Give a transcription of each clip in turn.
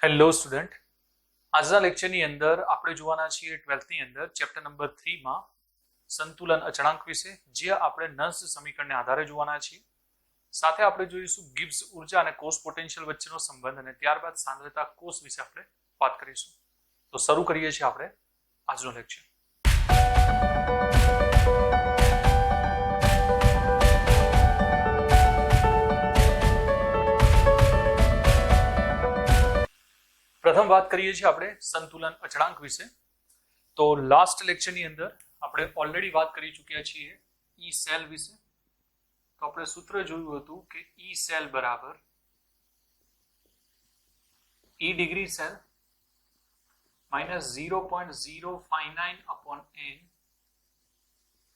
Hello student, આજના લેક્ચરની અંદર આપણે જોવાના છીએ 12th ની અંદર ચેપ્ટર નંબર 3 માં સંતુલન અચળાંક વિશે, જે આપણે નર્સ સમીકરણને આધારે જોવાના છીએ. સાથે આપણે જોઈશું ગિબ્સ ઉર્જા અને કોષ પોટેન્શિયલ વચ્ચેનો સંબંધ, અને ત્યારબાદ સાંદ્રતા કોષ વિશે આપણે વાત કરીશું. તો શરૂ કરીએ છીએ આપણે આજનો લેક્ચર. પ્રથમ વાત કરીએ છીએ આપણે સંતુલન અચળાંક વિશે. તો લાસ્ટ લેક્ચરની અંદર આપણે ઓલરેડી વાત કરી ચૂક્યા છીએ ઈ સેલ વિશે. તો આપણે સૂત્ર જોયું હતું કે ઈ સેલ બરાબર E degree cell minus 0.059 upon n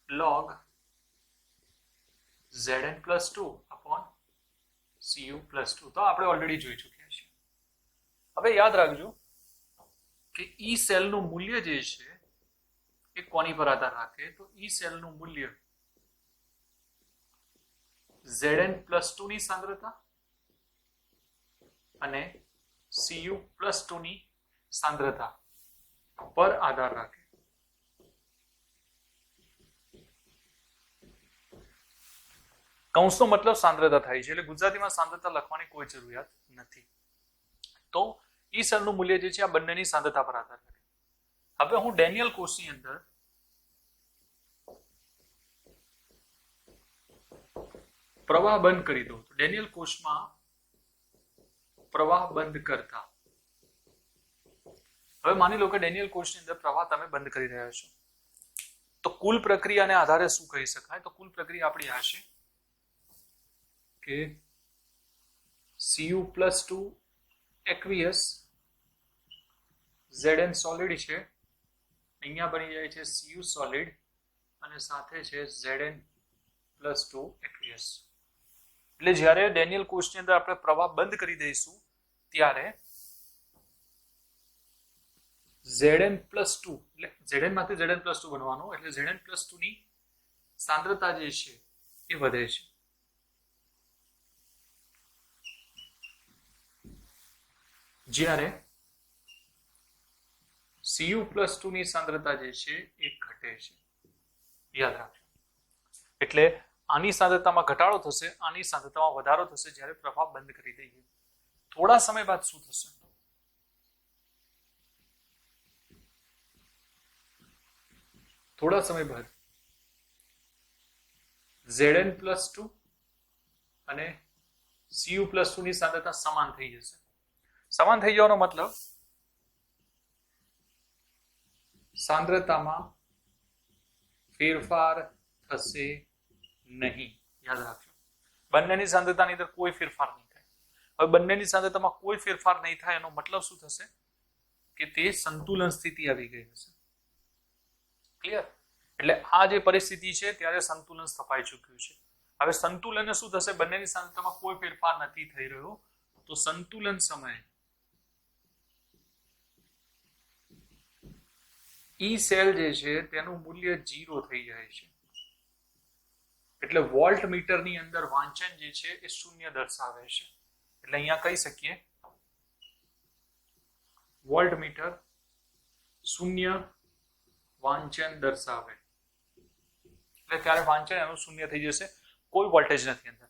log Zn plus 2 upon Cu plus 2. તો આપણે ઓલરેડી જોઈ ચૂક્યા છીએ. હવે યાદ રાખજો કે ઈ સેલનું મૂલ્ય જે છે એ કોની પર આધાર રાખે, તો ઈ સેલનું મૂલ્ય Zn plus 2 ની સાંદ્રતા અને Cu plus 2 ની સાંદ્રતા પર આધાર રાખે. કૌંસનો મતલબ સાંદ્રતા થાય છે, એટલે ગુજરાતીમાં સાંદ્રતા લખવાની કોઈ જરૂરિયાત નથી. તો ઈ સેલનું મૂલ્ય જે છે આ બંનેની સાંદ્રતા પર આધાર રાખે. હવે હું ડેનિયલ કોષની અંદર પ્રવાહ બંધ કરી દઉં. તો ડેનિયલ કોષમાં પ્રવાહ બંધ કરતા, હવે માની લો કે ડેનિયલ કોષની અંદર પ્રવાહ તમે બંધ કરી રહ્યા છો, તો કુલ પ્રક્રિયાને આધારે શું કહી શકાય? તો કુલ પ્રક્રિયા આપણી આ છે કે Cu plus 2 aqueous, Zn solid છે, અહીંયા બની જાય છે Cu solid અને સાથે છે Zn plus 2 aqueous. એટલે જ્યારે ડેનિયલ કોષની અંદર આપણે પ્રવાહ બંધ કરી દઈશું ત્યારે Zn plus 2, એટલે Zn માંથી Zn plus 2 બનવાનું, એટલે Zn plus 2 ની સાંદ્રતા જે છે એ વધે છે. જ્યારે Cu plus 2 ની સાંદ્રતા જે છે એ ઘટે છે. યાદ રાખજો. એટલે આની સાંદ્રતામાં ઘટાડો થશે, આની સાંદ્રતામાં વધારો થશે જ્યારે પ્રવાહ બંધ કરી દઈએ. થોડા સમય બાદ શું થશે? થોડા સમય બાદ Zn plus 2 અને Cu plus 2 ની સાંદ્રતા સમાન થઈ જશે. સમાન થઈ જવાનો મતલબ સાંદ્રતામાં ફેરફાર થશે નહીં. યાદ રાખજો, બંનેની સાંદ્રતાની અંદર કોઈ ફેરફાર નહીં થાય. હવે બંનેની સાંદ્રતામાં કોઈ ફેરફાર નહીં થાય એનો મતલબ શું થશે? કે તે સંતુલન સ્થિતિ આવી ગઈ હશે. ક્લિયર? એટલે આ જે પરિસ્થિતિ છે ત્યારે સંતુલન સ્થપાઈ ચૂક્યું છે. હવે સંતુલન શું થશે? બંનેની સાંદ્રતામાં કોઈ ફેરફાર નથી થઈ રહ્યો, તો સંતુલન સમયે ઈ સેલ જે છે તેનું મૂલ્ય 0 થઈ જાય છે. એટલે વોલ્ટ મીટરની અંદર વાંચન જે છે એ શૂન્ય દર્શાવે છે. એટલે અહીંયા કહી શકીએ વોલ્ટ મીટર શૂન્ય વાંચન દર્શાવે. એટલે ત્યારે વાંચન એનું શૂન્ય થઈ જશે, કોઈ વોલ્ટેજ નથી અંદર.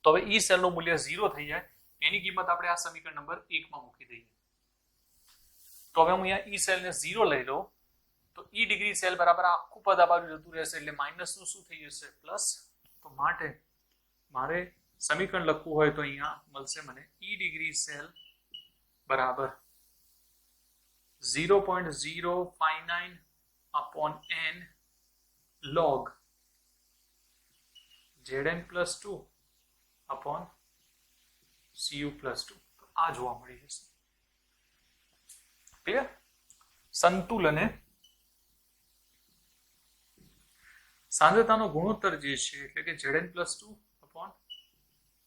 તો હવે ઈ સેલનું મૂલ્ય 0 થઈ જાય, એની કિંમત આપણે આ સમીકરણ નંબર 1 માં મૂકી દઈએ. તો હવે હું અહીંયા ઈ સેલને 0 લઈ લઉં, તો ઈ ડિગ્રી સેલ બરાબર આખું પદ આ બાજુ જતું રહેશે, એટલે માઇનસ નું શું થઈ જશે? પ્લસ. તો માટે મારે સમીકરણ લખવું હોય તો અહીંયા મળશે મને ઈ ડિગ્રી સેલ બરાબર 0.059 upon n log Zn plus 2 upon Cu plus 2. તો આ જોવા મળી જશે. ક્લિયર? સંતુલને સાંદ્રતાનો ગુણોત્તર જે છે એટલે કે Zn plus 2 upon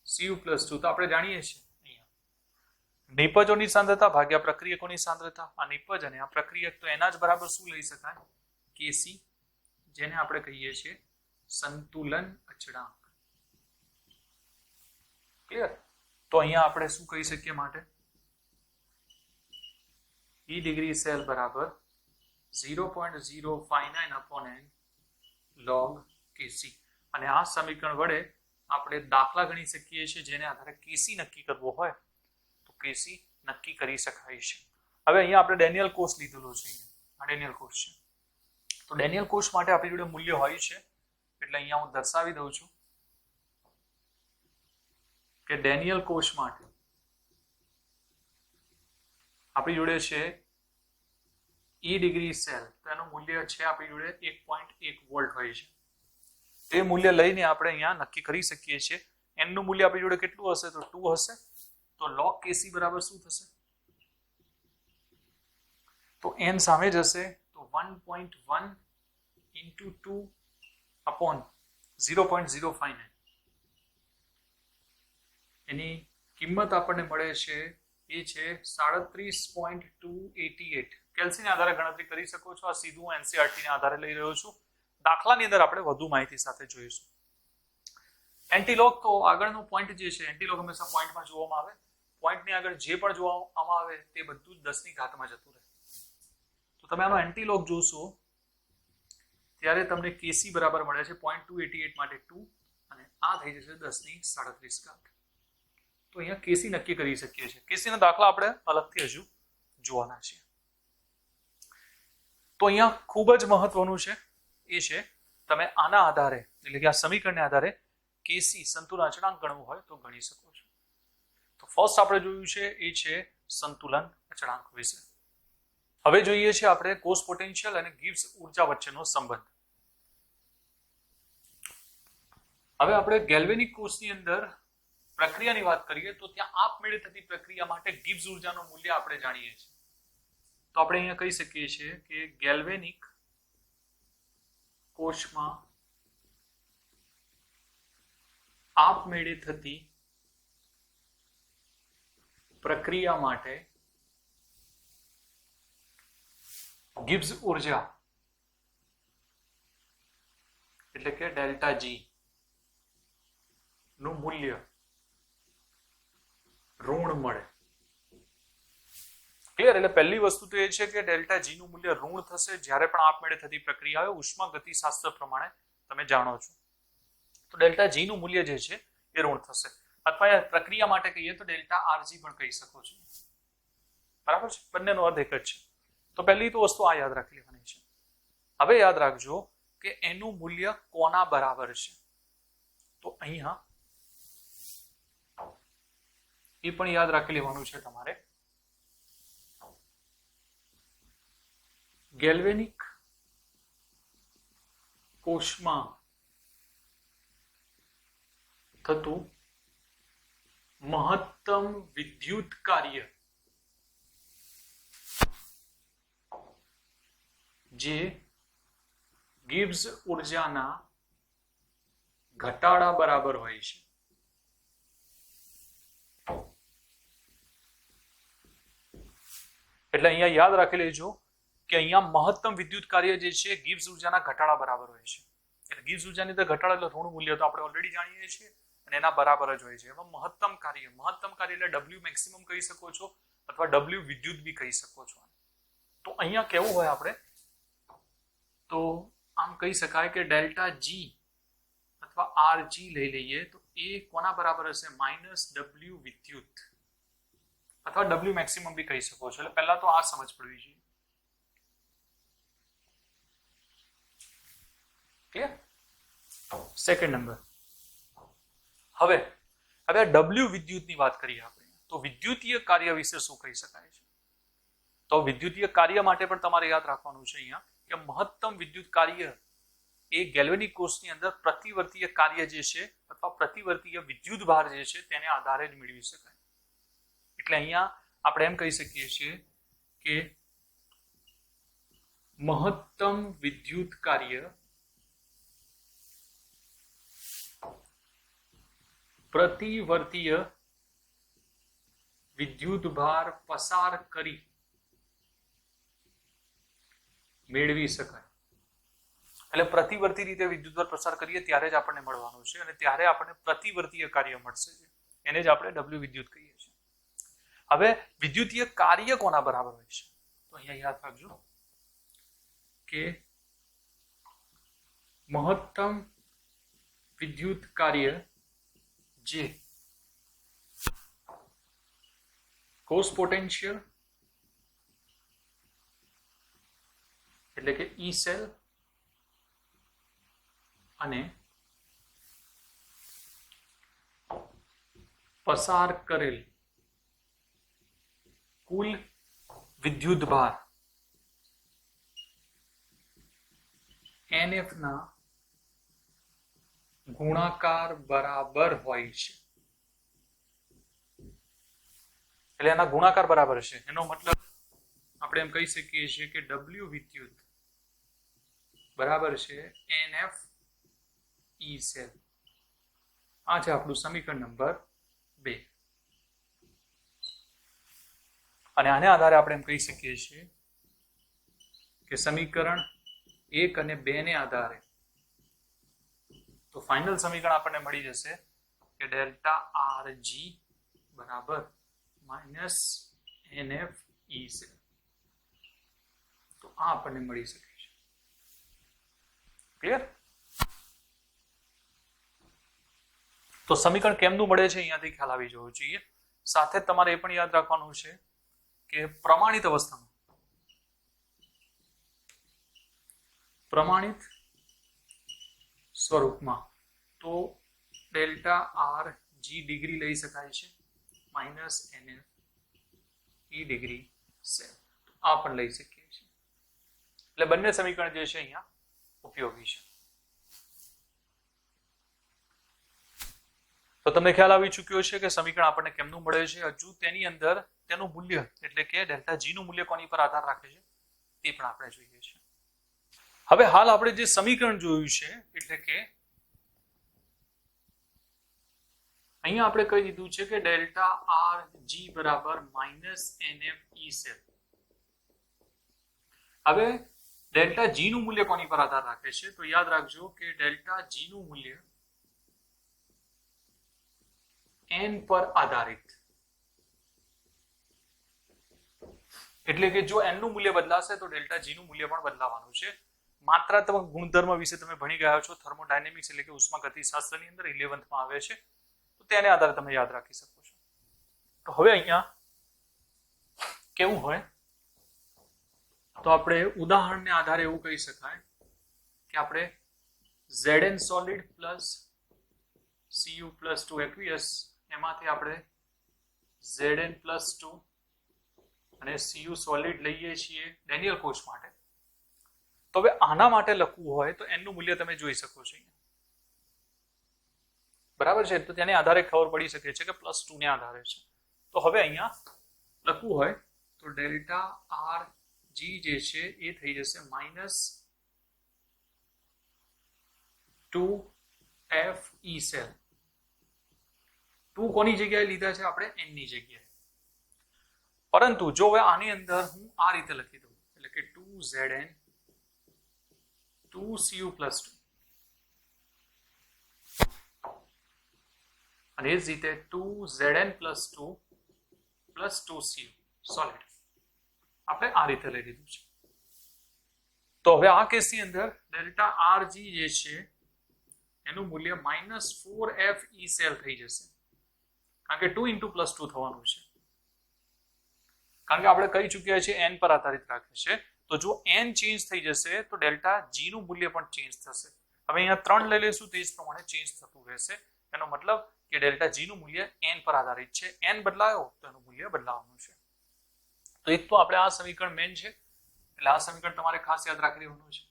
Cu plus 2. તો આપણે જાણીએ છીએ અહીંયા નિપજોની સાંદ્રતા ભાગ્યા પ્રક્રિયકોની સાંદ્રતા. આ નિપજ અને આ પ્રક્રિયક તો એના જ બરાબર શું લઈ શકાય? Kc, જેને આપણે કહીએ છીએ સંતુલન અચળાંક. ક્લિયર? તો અહીંયા આપણે શું કહી શકીએ? માટે E ડિગ્રી સેલ બરાબર 0.059 upon n log kc. અને આ સમીકરણ વડે આપણે દાખલા ગણી શકીએ છીએ જેને આધારે કેસી નક્કી કરવો હોય તો કેસી નક્કી કરી શકાય છે. હવે અહીંયા આપણે ડેનિયલ કોષ લીધેલો છે. આ ડેનિયલ કોષ છે. તો ડેનિયલ કોષ માટે આપણી જોડે મૂલ્ય હોય છે એટલે અહીંયા હું દર્શાવી દઉં છું કે ડેનિયલ કોષ માટે આપણી જોડે છે E ડિગ્રી સેલ, તો એનું મૂલ્ય છે આપણી જોડે 1.1 વોલ્ટ હોય છે. તે મૂલ્ય લઈને આપણે અહીંયા નક્કી કરી શકીએ છીએ n નું મૂલ્ય આપણી જોડે કેટલું હશે તો 2 હશે. તો log kc બરાબર શું થશે તો n સામે જશે તો 1.1 into 2 upon 0.059. એની કિંમત આપણને મળે છે એ છે 37.288. કેલ્સીના આધારે ગણતરી કરી શકો છો. આ સીધું એનસીઆરટી ના આધારે લઈ રહ્યો છું. દાખલાની અંદર આપણે વધુ માહિતી સાથે જોઈશું. એન્ટીલોગ તો આગળનો પોઈન્ટ જે છે, એન્ટીલોગ હંમેશા પોઈન્ટમાં જોવામાં આવે. પોઈન્ટની આગળ જે પણ જોવામાં આવે તે બધું જ 10 ની ઘાતમાં જતું રહે. તો તમે આનો એન્ટીલોગ જોશો ત્યારે તમને કેસી બરાબર મળે છે 0.288 માટે 2 અને આ થઈ જશે 10 ની 37 ઘાત. તો અહીંયા કેસી નક્કી કરી શકીએ છીએ. કેસીના દાખલા આપણે અલગથી હજુ જોવાના છે. તો અહીંયા ખૂબ જ મહત્વનું છે એ છે તમે આના આધારે એટલે કે આ સમીકરણના આધારે કેસી સંતુલન અચળાંક ગણવું હોય તો ગણી શકો છો. તો ફર્સ્ટ આપણે જોયું છે એ છે સંતુલન અચળાંક વિશે. હવે જોઈએ છે આપણે કોષ પોટેન્શિયલ અને ગિબ્સ ઉર્જા વચ્ચેનો સંબંધ. હવે આપણે ગેલ્વેનિક કોષની અંદર પ્રક્રિયાની વાત કરીએ તો ત્યાં આપમેળે થતી પ્રક્રિયા માટે ગિબ્સ ઉર્જાનું મૂલ્ય આપણે જાણીએ છીએ. તો આપણે અહીંયા કહી શકીએ છીએ કે ગેલ્વેનિક કોષમાં આપમેળે થતી પ્રક્રિયા માટે ગિબ્સ ઉર્જા એટલે કે ડેલ્ટા જી નું મૂલ્ય ઋણ મળે. ક્લિયર? એટલે પહેલી વસ્તુ તો એ છે કે ડેલ્ટા જી નું મૂલ્ય ઋણ થશે જ્યારે પણ આપમેળે થતી પ્રક્રિયા હોય. ઉષ્મા ગતિશાસ્ત્ર પ્રમાણે તમે જાણો છો તો ડેલ્ટા જી નું મૂલ્ય જે છે એ ઋણ થશે. અથવા પ્રક્રિયા માટે કહીએ તો ડેલ્ટા આરજી પણ કહી શકો છો. બરાબર છે? બંનેનો અર્થ એક જ છે. તો પહેલી તો વસ્તુ આ યાદ રાખી લેવાની છે. હવે યાદ રાખજો કે એનું મૂલ્ય કોના બરાબર છે. તો અહીંયા એ પણ યાદ રાખી લેવાનું છે તમારે. ગેલ્વેનિક કોષમાં થતું મહત્તમ વિદ્યુત કાર્ય જે ગિબ્સ ઉર્જાના ઘટાડા બરાબર હોય છે. એટલે અહીંયા યાદ રાખી લેજો કે અહીંયા મહત્તમ વિદ્યુત કાર્ય જે છે ગિબ્સ ઉર્જાના ઘટાડા બરાબર હોય છે. એટલે ગિબ્સ ઉર્જાની અંદર ઘટાડા એટલે ઋણ મૂલ્ય તો આપણે ઓલરેડી જાણીએ છીએ અને એના બરાબર જ હોય છે. એમાં મહત્તમ કાર્ય એટલે W મેક્સિમમ કહી શકો છો અથવા W વિદ્યુત બી કહી શકો છો. તો અહીંયા કેવું હોય આપણે તો આમ કહી શકાય કે ડેલ્ટા જી અથવા આર જી લઈ લઈએ તો એ કોના બરાબર હશે -W વિદ્યુત અથવા W મેક્સિમમ બી કહી શકો છો. એટલે પહેલા તો આ સમજ પડવી જોઈએ. ક્લિયર? Second number. હવે W વિદ્યુતની વાત કરીએ આપણે તો વિદ્યુતીય કાર્ય વિશે શું કહી શકાય છે. તો વિદ્યુતીય કાર્ય માટે પણ તમારે યાદ રાખવાનું છે અહીંયા કે મહત્તમ વિદ્યુત કાર્ય એ ગેલ્વેનિક કોષની અંદર પ્રતિવર્તીય કાર્ય જે છે અથવા પ્રતિવર્તીય વિદ્યુત ભાર જે છે તેને આધારે જ મેળવી શકાય. એટલે અહીંયા આપણે એમ કહી શકીએ છીએ કે મહત્તમ વિદ્યુત કાર્ય પ્રતિવર્તીય વિદ્યુત ભાર પસાર કરી મેળવી શકાય. એટલે પ્રતિવર્તી રીતે વિદ્યુત ભાર પસાર કરીએ ત્યારે જ આપણને મળવાનું છે અને ત્યારે આપણને પ્રતિવર્તીય કાર્ય મળશે. એને જ આપણે W વિદ્યુત કહીએ છીએ. હવે વિદ્યુતીય કાર્ય કોના બરાબર હોય છે તો અહીંયા યાદ રાખજો કે મહત્તમ વિદ્યુત કાર્ય જે કોસ પોટેન્શિયલ એટલે કે ઈ સેલ અને પસાર કરેલ કુલ વિદ્યુત ભાર NF ના ગુણાકાર બરાબર હોય છે. એટલે એના ગુણાકાર બરાબર છે. એનો મતલબ આપણે એમ કહી શકીએ છીએ કે W વિદ્યુત બરાબર છે NF ઈ સેલ. આ છે આપણું સમીકરણ નંબર 2. અને આને આધારે આપણે એમ કહી શકીએ છીએ કે સમીકરણ 1 અને 2 ને આધારે તો ફાઇનલ સમીકરણ આપણને મળી જશે કે ડેલ્ટા RG બરાબર -NF ઈ સેલ. તો આ આપણને મળી શકે છે. ક્લિયર? તો સમીકરણ કેમનું મળે છે અહીંયાથી ખ્યાલ આવી જવો જોઈએ. સાથે તમારે એ પણ યાદ રાખવાનું છે કે પ્રમાણિત અવસ્થામાં પ્રમાણિત સ્વરૂપમાં તો ડેલ્ટા RG ડિગ્રી લઈ શકાય છે -NF ઈ ડિગ્રી સેલ. આ પણ લઈ શકીએ છીએ. એટલે બંને સમીકરણ જે છે અહીંયા ઉપયોગી છે. તો તમને ખ્યાલ આવી ચૂક્યો છે કે સમીકરણ આપણને કેમનું મળે છે. હજુ તેની અંદર તેનું મૂલ્ય એટલે કે ડેલ્ટા G નું મૂલ્ય કોની પર આધાર રાખે છે તે પણ આપણે જોઈએ છીએ. હવે હાલ આપણે જે સમીકરણ જોયું છે એટલે કે અહીંયા આપણે કહી દીધું છે કે ડેલ્ટા RG બરાબર -NF ઈ સેલ. હવે ડેલ્ટા G નું મૂલ્ય કોની પર આધાર રાખે છે તો યાદ રાખજો કે ડેલ્ટા G નું મૂલ્ય n પર આધારિત. એટલે કે જો n નું મૂલ્ય બદલાશે તો ડેલ્ટા G નું મૂલ્ય પણ બદલાવાનું છે. માત્રાત્મક ગુણધર્મ વિશે તમે ભણી ગયા છો થર્મોડાયનેમિક્સ એટલે કે ઉષ્માગતિશાસ્ત્રની અંદર 11th માં આવે છે. તો તેને આધારે તમે યાદ રાખી શકો છો. તો હવે અહીંયા કેવું હોય તો આપણે ઉદાહરણને આધારે એવું કહી શકાય કે આપણે Zn solid plus Cu plus 2 aqueous એમાંથી આપણે Zn+2 અને Cu સોલિડ લઈએ છીએ ડેનિયલ કોચ માટે. તો હવે આના માટે લખવું હોય તો n નું મૂલ્ય તમે જોઈ શકો છો બરાબર છે. તો તેને આધારે ખબર પડી શકે છે કે +2 ને આધારે છે. તો હવે અહીંયા લખવું હોય તો ડેલ્ટા RG જે છે એ થઈ જશે -2f ઈ સેલ. 2 કોની જગ્યાએ લીધા છે આપણે n ની જગ્યાએ. પરંતુ જો હવે આની અંદર હું આ રીતે લખી દઉં એટલે કે 2Zn 2Cu+2 અને એ જ રીતે 2Zn+2 +2Cu સોલિડ આપણે આ રીતે લઈ લીધું છે. તો હવે આ કેસની અંદર ડેલ્ટા RG જે છે એનું મૂલ્ય -4f ઈ સેલ થઈ જશે કારણ કે 2 × +2 થવાનું છે. કારણ કે આપણે કહી ચૂક્યા છીએ n પર આધારિત રાખે છે. તો જો n ચેન્જ થઈ જશે તો ડેલ્ટા G નું મૂલ્ય પણ ચેન્જ થશે. હવે અહીંયા 3 લઈ લેશું તો એ જ પ્રમાણે ચેન્જ થતું રહેશે. એનો મતલબ કે ડેલ્ટા G નું મૂલ્ય n પર આધારિત છે. n બદલાયો તો એનું મૂલ્ય બદલાવાનું છે. તો એક તો આપણે આ સમીકરણ મેન છે એટલે આ સમીકરણ તમારે ખાસ યાદ રાખી લેવાનું છે.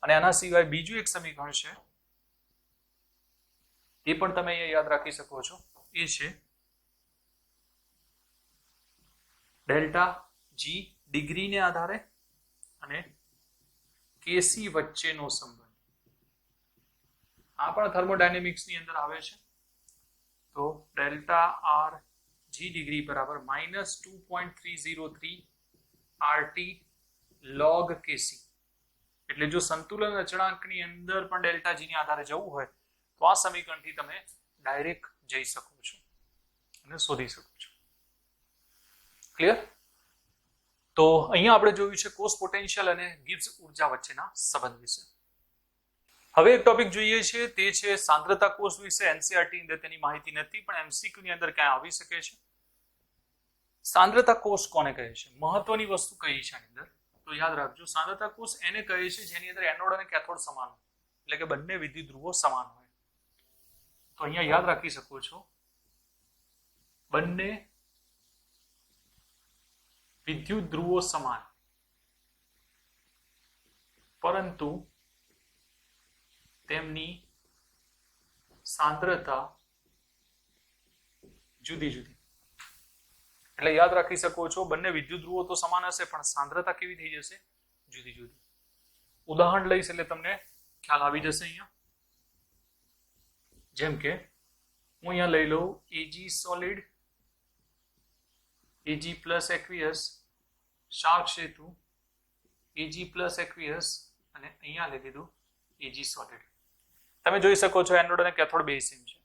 અને આના સિવાય બીજું એક સમીકરણ છે એ પણ તમે અહીંયા યાદ રાખી શકો છો. એ છે ડેલ્ટા G ડિગ્રીને આધારે અને Kc વચ્ચેનો સંબંધ. આ પણ થર્મોડાયનેમિક્સની અંદર આવે છે. તો ડેલ્ટા RG ડિગ્રી બરાબર -2.303 RT log Kc. એટલે જો સંતુલન અચળાંકની અંદર પણ ડેલ્ટા G ને આધારે જવું હોય તો આ સમીકરણથી તમે ડાયરેક્ટ જઈ શકો છો અને શોધી શકો છો. ક્લિયર? તો અહીંયા આપણે જોયું છે કોષ પોટેન્શિયલ અને ગિબ્સ ઉર્જા વચ્ચેના સંબંધ વિશે. હવે એક ટોપિક જોઈએ છે, તે છે સાંદ્રતા કોષ વિશે. એનસીઈઆરટી ની અંદર તેની માહિતી નથી, પણ એમસીક્યુ ની અંદર ક્યાં આવી શકે છે. સાંદ્રતા કોષ કોને કહે છે? મહત્વની વસ્તુ કઈ છે આની અંદર? તો યાદ રાખજો, સાંદ્રતા કોષ એને કહે છે જેની અંદર એનોડ અને કેથોડ સમાન હોય, એટલે કે બંને વિદ્યુત ધ્રુવો સમાન હોય. તો અહીંયા યાદ રાખી શકો છો, બંને વિદ્યુત ધ્રુવો સમાન, પરંતુ તેમની સાંદ્રતા જુદી જુદી. એટલે યાદ રાખી શકો છો, બંને વિદ્યુત ધ્રુવો તો સમાન હશે, પણ સાંદ્રતા કેવી થઈ જશે? જુદી જુદી. ઉદાહરણ લઈશ એટલે તમને ખ્યાલ આવી જશે. અહીંયા જેમ કે હું અહીંયા લઈ લઉં AG solid, AG plus aqueous, શાર્ક સેતુ, એજી પ્લસ એક્વિયસ, અને અહીંયા લઈ લીધું એજી સોલિડ. તમે જોઈ શકો છો એનોડ અને કેથોડ બે સેમ છે.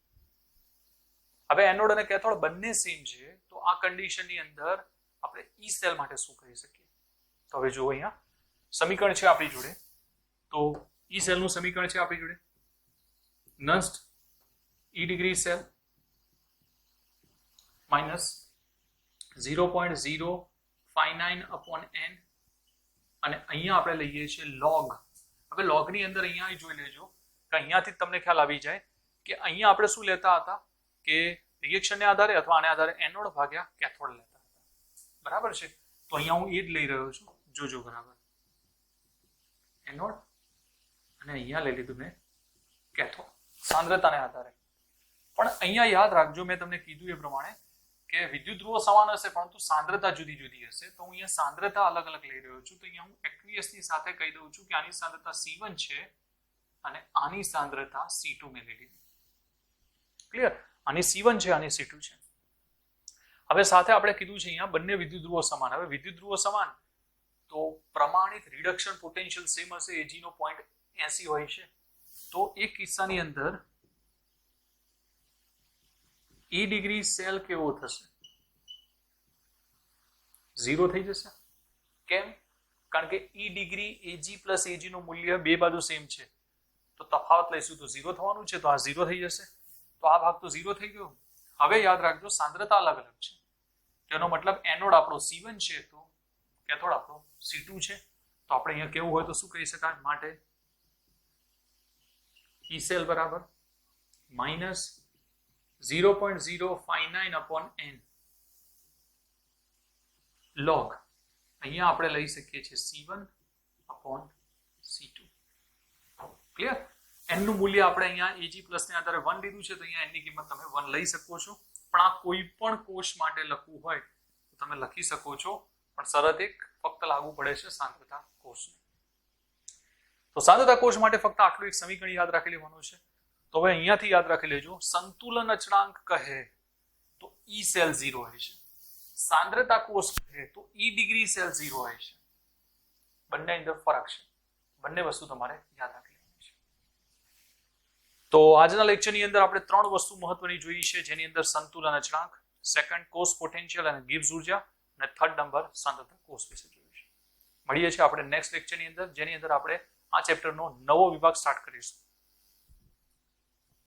હવે એનોડ અને કેથોડ બંને સેમ છે, તો આ કન્ડિશનની અંદર આપણે ઈ સેલ માટે શું કરી શકીએ? તો હવે જુઓ, અહીંયા સમીકરણ છે આપણી જોડે. તો ઈ સેલનું સમીકરણ છે આપણી જોડે, Nernst E degree cell minus 0.059 upon n, અને અહીંયા આપણે લઈએ છીએ log. હવે લોગની અંદર અહીંયા જોઈ લેજો કે અહીંયાથી તમને ખ્યાલ આવી જાય કે અહીંયા આપણે શું લેતા હતા કે રિએક્શનને આધારે અથવા આને આધારે એનોડ ભાગ્યા કેથોડ લેતા હતા. બરાબર છે? તો અહીંયા હું એ જ લઈ રહ્યો છું, જોજો બરાબર. એનોડ અને અહીંયા લઈ લીધું મેં કેથોડ, સાંદ્રતાને આધારે. પણ અહીંયા યાદ રાખજો, મેં તમને કીધું એ પ્રમાણે કે વિદ્યુત ધ્રુવો સમાન હશે, પરંતુ સાંદ્રતા જુદી જુદી હશે. તો હું અહીંયા સાંદ્રતા અલગ અલગ લઈ રહ્યો છું. તો અહીંયા હું એક્વિયસની સાથે કહી દઉં છું કે આની સાંદ્રતા C1 છે અને આની સાંદ્રતા C2 મેં લઈ લીધી. ક્લિયર? આની C1 છે, આની C2 છે. હવે સાથે આપણે કીધું છે અહીંયા બંને વિદ્યુત ધ્રુવો સમાન. હવે વિદ્યુત ધ્રુવો સમાન તો પ્રમાણિત રિડક્શન પોટેન્શિયલ સેમ હશે. એજી નો 0.80 હોય છે. તો એ કિસ્સાની અંદર ઈ ડિગ્રી સેલ કેવો થશે? 0 થઈ જશે. કેમ? કારણ કે ઈ ડિગ્રી એજી પ્લસ એજી નું મૂલ્ય બે બાજુ સેમ છે, તો તફાવત લઈશું તો 0 થવાનું છે, તો આ 0 થઈ જશે. તો આ ભાગ તો 0 થઈ ગયો. હવે યાદ રાખજો, સાંદ્રતા અલગ અલગ છે. તેનો મતલબ એનોડ આપણો C1 છે, તો કેથોડ આપણો C2 છે. તો આપણે અહીંયા કેવું હોય તો શું કહી શકાય? માટે ઈ સેલ બરાબર માઇનસ 0.059 upon n log. અહીંયા આપણે લઈ શકીએ છીએ C1 upon C2. Clear? n નું મૂલ્ય આપણે અહીંયા Ag પ્લસ ને આધારે 1 લીધું છે, તો અહીંયા n ની કિંમત તમે 1 લઈ શકો છો. પણ આ કોઈ પણ કોષ માટે લખવું હોય તો તમે લખી શકો છો, પણ શરત એક ફક્ત લાગુ પડે છે સાંદ્રતા કોષને. તો સાંદ્રતા કોષ માટે ફક્ત આટલું એક સમીકરણ યાદ રાખી લેવાનું છે. તો હવે અહીંયાથી યાદ રાખી લેજો, સંતુલન અચળાંક કહે તો ઈ સેલ 0 હોય છે. સાંદ્રતા કોષ કહે તો ઈ ડિગ્રી સેલ 0 હોય છે. બંને અંદર ફરક છે. બંને વસ્તુ તમારે યાદ રાખી લેવાની છે. તો આજના લેક્ચરની અંદર આપણે 3 વસ્તુ મહત્વની જોઈ છે, જેની અંદર સંતુલન અચળાંક, સેકન્ડ કોષ પોટેન્શિયલ અને ગિબ્સ ઉર્જા, અને થર્ડ નંબર સાંદ્રતા કોષ વિશે જોયું છે. મળીએ છીએ આપણે નેક્સ્ટ લેક્ચરની અંદર, જેની અંદર આપણે આ ચેપ્ટરનો નવો વિભાગ સ્ટાર્ટ કરીશું.